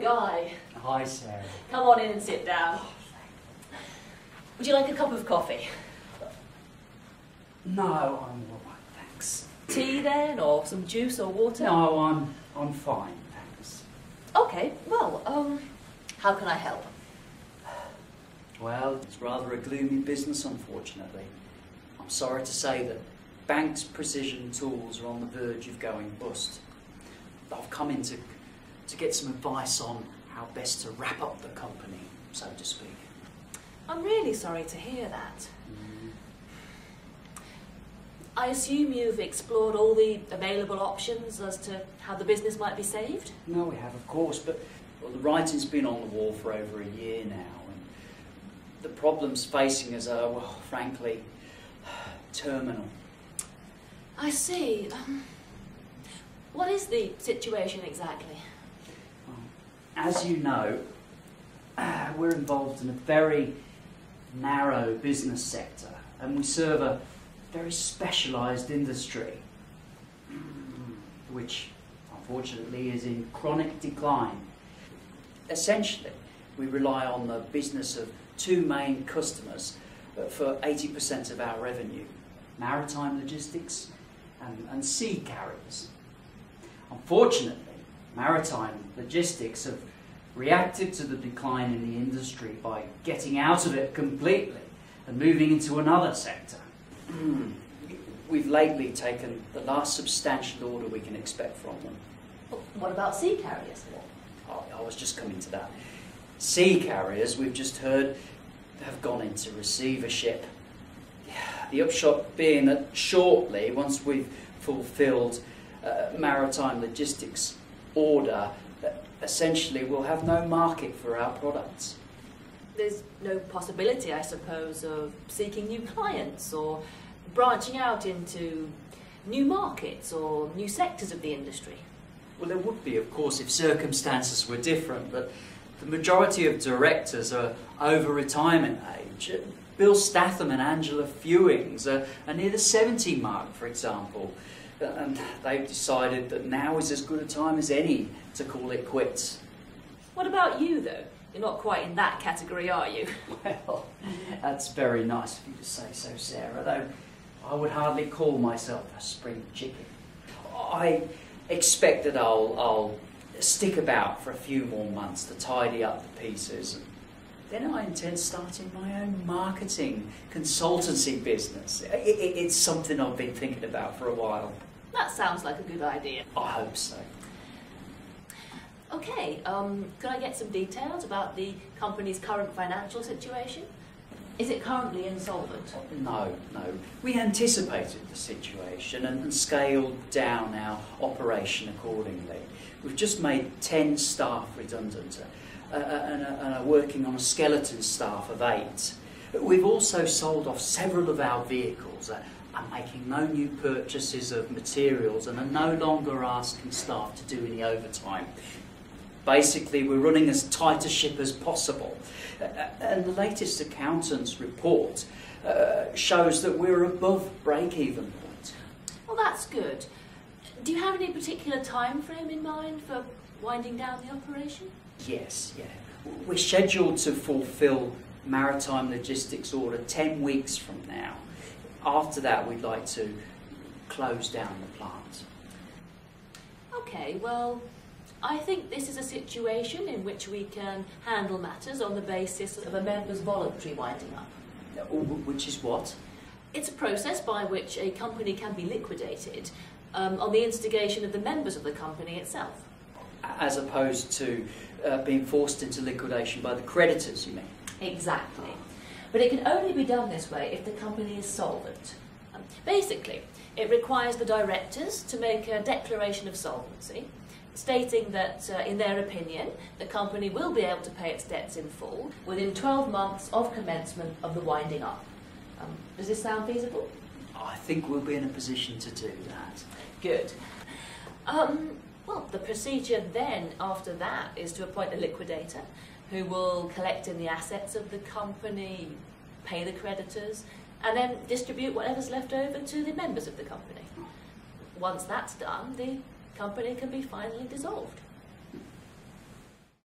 Hello, Guy. Hi, Sarah. Come on in and sit down. Would you like a cup of coffee? No, I'm all right, thanks. Tea then, or some juice or water? No, I'm fine, thanks. Okay, well, how can I help? Well, it's rather a gloomy business, unfortunately. I'm sorry to say that banks' precision tools are on the verge of going bust. I've come in to get some advice on how best to wrap up the company, so to speak. I'm really sorry to hear that. I assume you've explored all the available options as to how the business might be saved? No, we have, of course, but well, the writing's been on the wall for over a year now, and the problems facing us are, well, frankly, terminal. I see. What is the situation exactly? As you know, we're involved in a very narrow business sector, and we serve a very specialised industry, which unfortunately is in chronic decline. Essentially, we rely on the business of two main customers for 80% of our revenue: maritime logistics and sea carriers. Unfortunately, maritime logistics have reacted to the decline in the industry by getting out of it completely and moving into another sector. We've lately taken the last substantial order we can expect from them. Well, what about sea carriers? I was just coming to that. Sea carriers, we've just heard, have gone into receivership. The upshot being that shortly, once we've fulfilled maritime logistics order, essentially we'll have no market for our products. There's no possibility, I suppose, of seeking new clients or branching out into new markets or new sectors of the industry? Well, there would be, of course, if circumstances were different, but the majority of directors are over retirement age. Bill Statham and Angela Fewings are near the 70 mark, for example, and they've decided that now is as good a time as any to call it quits. What about you, though? You're not quite in that category, are you? Well, that's very nice of you to say so, Sarah, though I would hardly call myself a spring chicken. I expect that I'll stick about for a few more months to tidy up the pieces. Then I intend starting my own marketing consultancy business. It's something I've been thinking about for a while. That sounds like a good idea. I hope so. Okay, could I get some details about the company's current financial situation? Is it currently insolvent? No. We anticipated the situation and scaled down our operation accordingly. We've just made 10 staff redundant and are working on a skeleton staff of 8. We've also sold off several of our vehicles, are making no new purchases of materials, and are no longer asking staff to do any overtime. Basically, we're running as tight a ship as possible. And the latest accountant's report shows that we're above break-even point. Well, that's good. Do you have any particular time frame in mind for winding down the operation? Yes, yeah. We're scheduled to fulfil maritime logistics order 10 weeks from now. After that, we'd like to close down the plant. Okay, well, I think this is a situation in which we can handle matters on the basis of a member's voluntary winding up. Which is what? It's a process by which a company can be liquidated on the instigation of the members of the company itself. As opposed to being forced into liquidation by the creditors, you mean? Exactly. But it can only be done this way if the company is solvent. Basically, it requires the directors to make a declaration of solvency, stating that, in their opinion, the company will be able to pay its debts in full within 12 months of commencement of the winding up. Does this sound feasible? I think we'll be in a position to do that. Good. Well, the procedure then, after that, is to appoint a liquidator who will collect in the assets of the company, pay the creditors, and then distribute whatever's left over to the members of the company. Once that's done, the company can be finally dissolved.